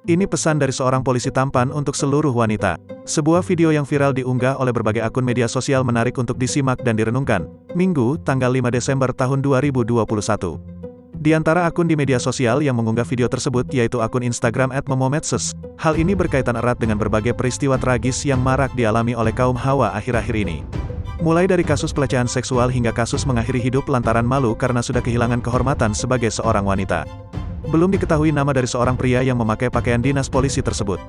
Ini pesan dari seorang polisi tampan untuk seluruh wanita. Sebuah video yang viral diunggah oleh berbagai akun media sosial menarik untuk disimak dan direnungkan. Minggu, tanggal 5 Desember tahun 2021. Di antara akun di media sosial yang mengunggah video tersebut yaitu akun Instagram @momomedsos. Hal ini berkaitan erat dengan berbagai peristiwa tragis yang marak dialami oleh kaum Hawa akhir-akhir ini. Mulai dari kasus pelecehan seksual hingga kasus mengakhiri hidup lantaran malu karena sudah kehilangan kehormatan sebagai seorang wanita. Belum diketahui nama dari seorang pria yang memakai pakaian dinas polisi tersebut.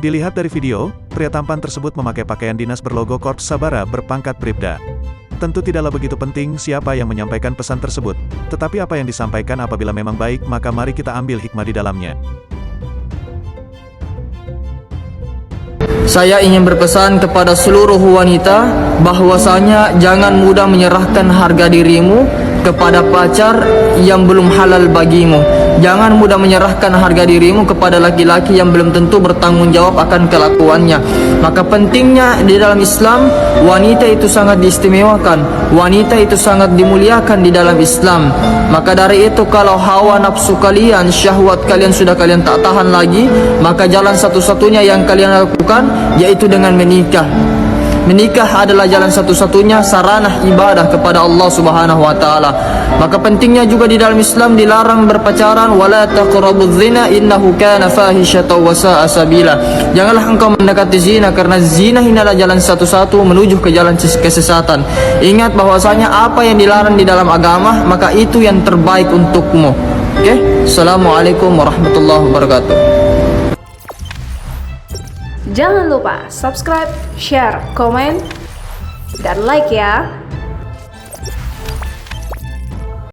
Dilihat dari video, pria tampan tersebut memakai pakaian dinas berlogo Korps Sabara berpangkat Bribda. Tentu tidaklah begitu penting siapa yang menyampaikan pesan tersebut, tetapi apa yang disampaikan apabila memang baik maka mari kita ambil hikmah di dalamnya. Saya ingin berpesan kepada seluruh wanita bahwasanya jangan mudah menyerahkan harga dirimu kepada pacar yang belum halal bagimu. Jangan mudah menyerahkan harga dirimu kepada laki-laki yang belum tentu bertanggung jawab akan kelakuannya. Maka pentingnya di dalam Islam, wanita itu sangat diistimewakan. Wanita itu sangat dimuliakan di dalam Islam. Maka dari itu kalau hawa nafsu kalian, syahwat kalian sudah kalian tak tahan lagi, maka jalan satu-satunya yang kalian lakukan yaitu dengan menikah. Menikah adalah jalan satu-satunya sarana ibadah kepada Allah Subhanahu wa taala. Maka pentingnya juga di dalam Islam dilarang berpacaran, wala taqrabuz zina innahu kana fahisyatan wa sa'a sabila. Janganlah engkau mendekati zina karena zina ini adalah jalan satu-satu menuju ke jalan kesesatan. Ingat bahwasanya apa yang dilarang di dalam agama maka itu yang terbaik untukmu. Oke? Assalamualaikum warahmatullahi wabarakatuh. Jangan lupa subscribe, share, komen, dan like ya.